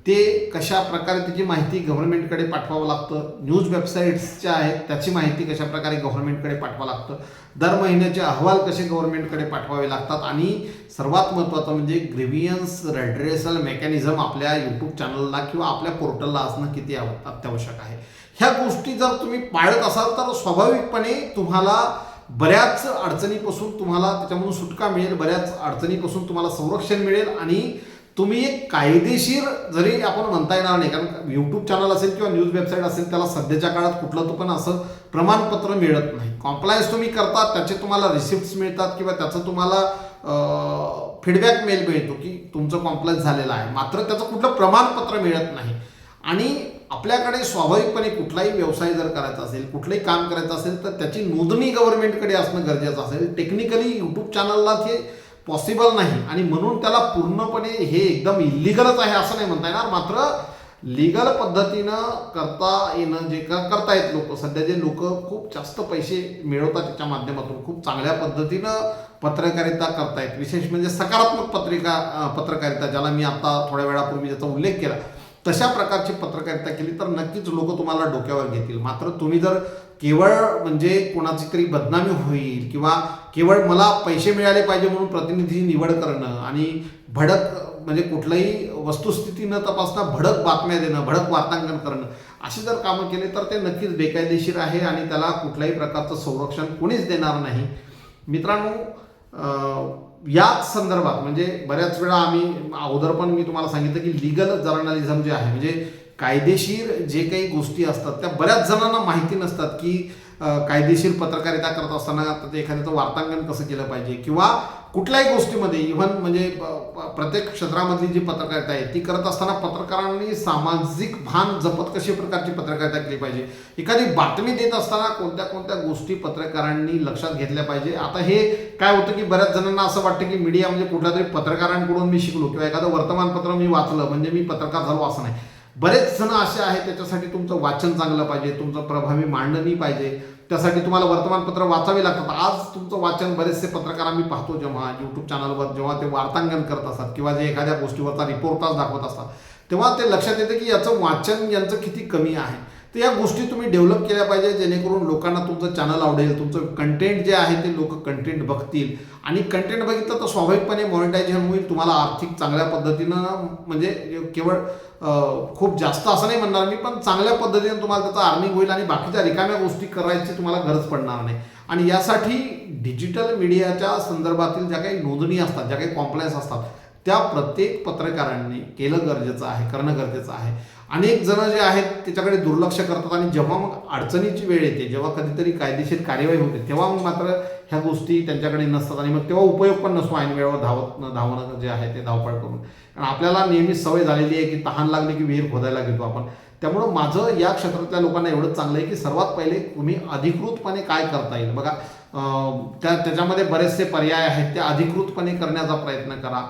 ते कशा प्रकारे त्याची माहिती गव्हर्नमेंटकडे पाठवावं लागतं, न्यूज वेबसाईट्स ज्या आहेत त्याची माहिती कशा प्रकारे गव्हर्नमेंटकडे पाठवावं लागतं, दर महिन्याचे अहवाल कसे गव्हर्नमेंटकडे पाठवावे लागतात, आणि सर्वात महत्त्वाचं म्हणजे ग्रीव्हियन्स रेड्रेसल मेकॅनिझम आपल्या यूट्यूब चॅनलला किंवा आपल्या पोर्टलला असणं किती अत्यावश्यक आहे. ह्या गोष्टी जर तुम्ही पाळत असाल तर स्वाभाविकपणे तुम्हाला बऱ्याच अडचणीपासून तुम्हाला त्याच्यामधून सुटका मिळेल, बऱ्याच अडचणीपासून तुम्हाला संरक्षण मिळेल आणि तुम्ही एक कायदेशीर जरी आपण म्हणता येणार नाही, कारण यूट्यूब चॅनल असेल किंवा न्यूज वेबसाईट असेल त्याला सध्याच्या काळात कुठलं तो पण असं प्रमाणपत्र मिळत नाही. कॉम्प्लायन्स तुम्ही करतात, त्याचे तुम्हाला रिसिप्ट्स मिळतात किंवा त्याचं तुम्हाला फीडबॅक मेल मिळतो की तुमचं कॉम्प्लायन्स झालेलं आहे, मात्र त्याचं कुठलं प्रमाणपत्र मिळत नाही. आणि आपल्याकडे स्वाभाविकपणे कुठलाही व्यवसाय जर करायचा असेल, कुठलंही काम करायचं असेल तर त्याची नोंदणी गव्हर्नमेंटकडे असणं गरजेचं असेल. टेक्निकली यूट्यूब चॅनलला ते पॉसिबल नाही आणि म्हणून त्याला पूर्णपणे हे एकदम इलिगलच आहे असं नाही म्हणता येणार, मात्र लीगल पद्धतीनं करता येणं जे करतायत लोक, सध्या जे लोक खूप जास्त पैसे मिळवतात त्याच्या माध्यमातून खूप चांगल्या पद्धतीनं पत्रकारिता करतायत, विशेष म्हणजे सकारात्मक पत्रकारिता ज्याला मी आता थोड्या वेळापूर्वी ज्याचा उल्लेख केला तशा प्रकारची पत्रकारिता केली तर नक्कीच लोक तुम्हाला डोक्यावर घेतील. मात्र तुम्ही जर केवळ म्हणजे कोणाची तरी बदनामी होईल किंवा केवळ मला पैसे मिळाले पाहिजे म्हणून प्रतिनिधी निवड करणं आणि भडक म्हणजे कुठल्याही वस्तुस्थिती न तपासता भडक बातम्या देणं, भडक वार्तांकन करणं अशी जर कामं केली तर ते नक्कीच बेकायदेशीर आहे आणि त्याला कुठल्याही प्रकारचं संरक्षण कोणीच देणार नाही. मित्रांनो, याच संदर्भात म्हणजे बऱ्याच वेळा आम्ही अगोदर पण मी तुम्हाला सांगितलं की लीगल जर्नलिझम जे आहे म्हणजे कायदेशीर जे काही गोष्टी असतात त्या बऱ्याच जणांना माहिती नसतात की कायदेशीर पत्रकारिता करत असताना एखाद्याचं वार्तांकन कसं केलं पाहिजे किंवा कुठल्याही गोष्टीमध्ये इव्हन म्हणजे प्रत्येक क्षेत्रामधली जी पत्रकारिता आहे ती करत असताना पत्रकारांनी सामाजिक भान जपत कशी प्रकारची पत्रकारिता केली पाहिजे, एखादी बातमी देत असताना कोणत्या कोणत्या गोष्टी पत्रकारांनी लक्षात घेतल्या पाहिजे. आता हे काय होतं की बऱ्याच जणांना असं वाटतं की मीडिया म्हणजे कुठल्या तरी पत्रकारांकडून मी शिकलो किंवा एखादं वर्तमानपत्र मी वाचलं म्हणजे मी पत्रकार झालो असं नाही. बरेच जण असे आहेत त्याच्यासाठी तुमचं वाचन चांगलं पाहिजे, तुमचं प्रभावी मांडणी पाहिजे, त्यासाठी तुम्हाला वर्तमानपत्र वाचावे लागतात. आज तुमचं वाचन बरेचसे पत्रकार आम्ही पाहतो जेव्हा यूट्यूब चॅनलवर जेव्हा ते वार्तांकन करत असतात किंवा जे एखाद्या गोष्टीवरचा रिपोर्टाज दाखवत असतात तेव्हा ते लक्षात येतं की याचं वाचन यांचं किती कमी आहे. तर या गोष्टी तुम्ही डेव्हलप केल्या पाहिजे जेणेकरून लोकांना तुमचं चॅनल आवडेल, तुमचं कंटेंट जे आहे ते लोक कंटेंट बघतील आणि कंटेंट बघितलं तर स्वाभाविकपणे मॉनिटायझेशन होईल, तुम्हाला आर्थिक चांगल्या पद्धतीनं म्हणजे केवळ खूप जास्त असं नाही म्हणणार मी, पण चांगल्या पद्धतीने तुम्हाला त्याचा अर्निंग होईल आणि बाकीच्या रिकाम्या गोष्टी करायची तुम्हाला गरज पडणार नाही. आणि यासाठी डिजिटल मीडियाच्या संदर्भातील ज्या काही नोंदणी असतात, ज्या काही कॉम्प्लायन्स असतात त्या प्रत्येक पत्रकारांनी करणं गरजेचं आहे. अनेक जण जे आहेत त्याच्याकडे दुर्लक्ष करतात आणि जेव्हा मग अडचणीची वेळ येते, जेव्हा कधीतरी कायदेशीर कार्यवाही होते तेव्हा मग मात्र ह्या गोष्टी त्यांच्याकडे नसतात आणि मग तेव्हा उपयोग पण नसतो ऐन वेळेवर धावणं जे आहे ते धावपळ करून. कारण आपल्याला नेहमीच सवय झालेली आहे की तहान लागली की विहीर खोदायला घेतो आपण. त्यामुळं माझं या क्षेत्रातल्या लोकांना एवढंच चांगलं आहे की सर्वात पहिले तुम्ही अधिकृतपणे काय करता येईल बघा, त्याच्यामध्ये बरेचसे पर्याय आहेत, ते अधिकृतपणे करण्याचा प्रयत्न करा.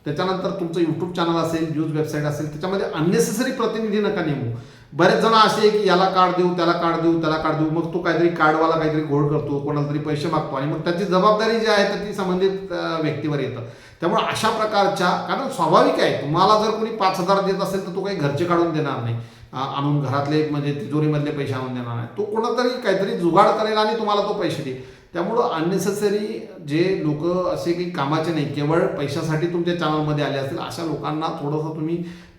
त्याच्यानंतर तुमचं यूट्यूब चॅनल असेल, न्यूज वेबसाईट असेल, त्याच्यामध्ये अननेसेसरी प्रतिनिधी नका नेमू. बरेच जण असे आहे की याला कार्ड देऊ, त्याला कार्ड देऊ, त्याला कार्ड देऊ, मग तो काहीतरी कार्डवाला काहीतरी घोळ करतो, कोणाला तरी पैसे मागतो आणि मग त्याची जबाबदारी जी आहे तर ती संबंधित व्यक्तीवर येतं. त्यामुळे अशा प्रकारच्या, कारण स्वाभाविक आहे तुम्हाला जर कोणी 5,000 देत असेल तर तो काही घरचे काढून देणार नाही, आणून घरातले म्हणजे तिजोरीमधले पैसे आणून देणार नाही, तो कोणातरी काहीतरी जुगाड करेल आणि तुम्हाला तो पैसे देईल. त्यामुळं अननेसेसरी जे लोक असे काही कामाचे नाही केवळ पैशासाठी तुमच्या चॅनलमध्ये आले असतील अशा लोकांना थोडंसं तुम्ही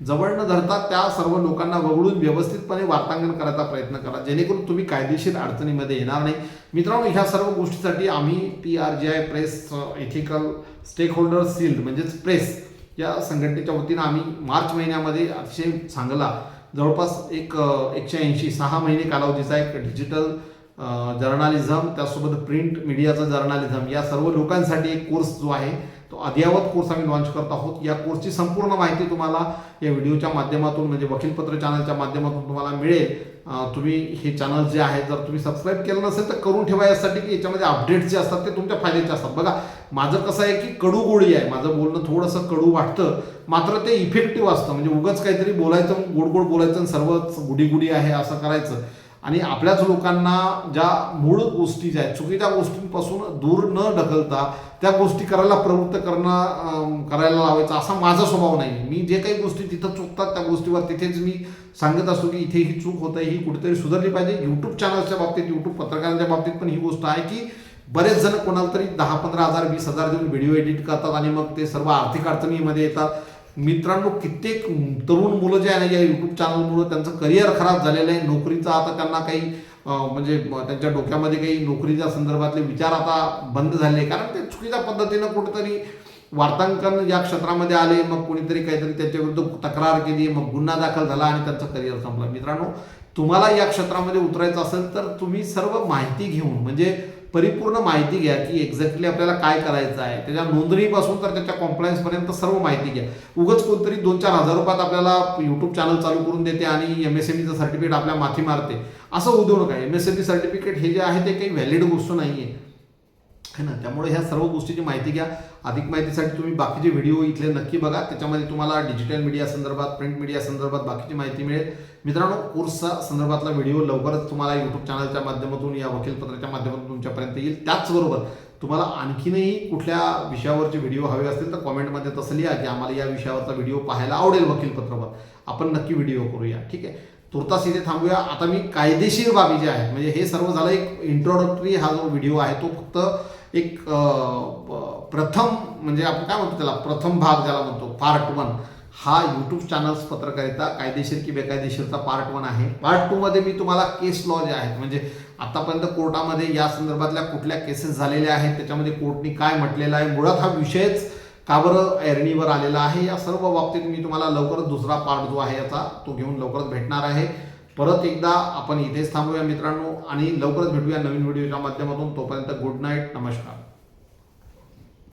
जवळ न धरता त्या सर्व लोकांना वगळून व्यवस्थितपणे वार्तांकन करायचा प्रयत्न करा जेणेकरून तुम्ही कायदेशीर अडचणीमध्ये येणार नाही. मित्रांनो, ह्या सर्व गोष्टीसाठी आम्ही PRGI press ethical stakeholder sealed म्हणजेच प्रेस या संघटनेच्या वतीनं आम्ही मार्च महिन्यामध्ये अतिशय चांगला जवळपास 186 महिने कालावधीचा एक डिजिटल जर्नालिझम त्यासोबत प्रिंट मीडियाचं जर्नालिझम या सर्व लोकांसाठी एक कोर्स जो आहे तो अद्ययावत कोर्स आम्ही लॉन्च करत आहोत. या कोर्सची संपूर्ण माहिती तुम्हाला या व्हिडिओच्या माध्यमातून म्हणजे वकीलपत्र चॅनलच्या माध्यमातून तुम्हाला मिळेल. तुम्ही हे चॅनल जे आहे जर तुम्ही सबस्क्राईब केलं नसेल तर करून ठेवा यासाठी की याच्यामध्ये अपडेट्स जे असतात ते तुमच्या फायद्याचे असतात. बघा, माझं कसं आहे की कडू गोळी आहे, माझं बोलणं थोडंसं कडू वाटतं मात्र ते इफेक्टिव्ह असतं. म्हणजे उगाच काहीतरी बोलायचं, गोड गोड बोलायचं आणि सर्वच गुडी आहे असं करायचं आणि आपल्याच लोकांना ज्या मूळ गोष्टी ज्या आहेत चुकीच्या गोष्टींपासून दूर न ढकलता त्या गोष्टी करायला प्रवृत्त करायला लावायचा असा माझा स्वभाव नाही. मी जे काही गोष्टी तिथं चुकतात त्या गोष्टीवर तिथेच मी सांगत असतो की इथे ही चूक होत आहे, ही कुठेतरी सुधारली पाहिजे. यूट्यूब चॅनलच्या बाबतीत, यूट्यूब पत्रकारांच्या बाबतीत पण ही गोष्ट आहे की बरेच जण कोणाला तरी 10-15 हजार 20,000 देऊन व्हिडिओ एडिट करतात आणि मग ते सर्व आर्थिक अडचणीमध्ये येतात. मित्रांनो, कित्येक तरुण मुलं जे आहे ना या यूट्यूब चॅनलमुळे त्यांचं करिअर खराब झालेलं आहे. नोकरीचा आता त्यांना काही म्हणजे त्यांच्या डोक्यामध्ये काही नोकरीच्या संदर्भातले विचार आता बंद झाले कारण ते चुकीच्या पद्धतीनं कुठेतरी वार्तांकन या क्षेत्रामध्ये आले, मग कोणीतरी काहीतरी त्यांच्याविरुद्ध तक्रार केली, मग गुन्हा दाखल झाला आणि त्यांचं करिअर संपलं. मित्रांनो, तुम्हाला या क्षेत्रामध्ये उतरायचं असेल तर तुम्ही सर्व माहिती घेऊन, म्हणजे परिपूर्ण माहिती घ्या की एक्झॅक्टली आपल्याला काय करायचं आहे, त्याच्या नोंदणीपासून तर त्याच्या कॉम्प्लायन्सपर्यंत सर्व माहिती घ्या. उगाच कोणतरी 2-4 हजार रुपयात आपल्याला यूट्यूब चॅनल चालू करून देते आणि MSMEचं सर्टिफिकेट आपल्या माथी मारते, असं होऊ देऊ नका. MSME सर्टिफिकेट हे जे आहे ते काही व्हॅलिड गोष्ट नाही आहे, है ना. त्यामुळे ह्या सर्व गोष्टीची माहिती घ्या. अधिक माहितीसाठी तुम्ही बाकीचे व्हिडिओ इथले नक्की बघा, त्याच्यामध्ये तुम्हाला डिजिटल मीडिया संदर्भात, प्रिंट मीडिया संदर्भात बाकीची माहिती मिळेल. मित्रांनो, कोर्सचा संदर्भातला व्हिडिओ लवकरच तुम्हाला यूट्यूब चॅनलच्या माध्यमातून, या वकीलपत्राच्या माध्यमातून तुमच्यापर्यंत येईल. त्याचबरोबर तुम्हाला आणखीनही कुठल्या विषयावरचे व्हिडिओ हवे असतील तर कॉमेंटमध्ये तसं लिहा की आम्हाला या विषयावरचा व्हिडिओ पाहायला आवडेल वकीलपत्रावर, आपण नक्की व्हिडिओ करूया. ठीक आहे, तुर्तास इथे थांबूया. आता मी कायदेशीर बाबी ज्या आहेत, म्हणजे हे सर्व झालं एक इंट्रोडक्टरी, हा जो व्हिडिओ आहे तो फक्त एक प्रथम, म्हणजे आपण काय म्हणतो त्याला, प्रथम भाग ज्याला म्हणतो, पार्ट 1 हा यूट्यूब चॅनल्स पत्रकारिता कायदेशीर की बेकायदेशीरचा पार्ट 1 आहे. पार्ट 2 मध्ये मी तुम्हाला केस लॉ जे आहेत, म्हणजे आतापर्यंत कोर्टामध्ये या संदर्भातल्या कुठल्या केसेस झालेल्या आहेत, त्याच्यामध्ये कोर्टनी काय म्हटलेलं आहे, मुळात हा विषयच का बरं ऐरणीवर आलेला आहे, या सर्व बाबतीत मी तुम्हाला लवकरच दुसरा पार्ट जो आहे याचा तो घेऊन लवकरच भेटणार आहे. परत एकदा आपण इथेच थांबूया मित्रांनो, आणि लवकरच भेटूया नवीन व्हिडिओच्या माध्यमातून. तोपर्यंत गुड नाईट, नमस्कार.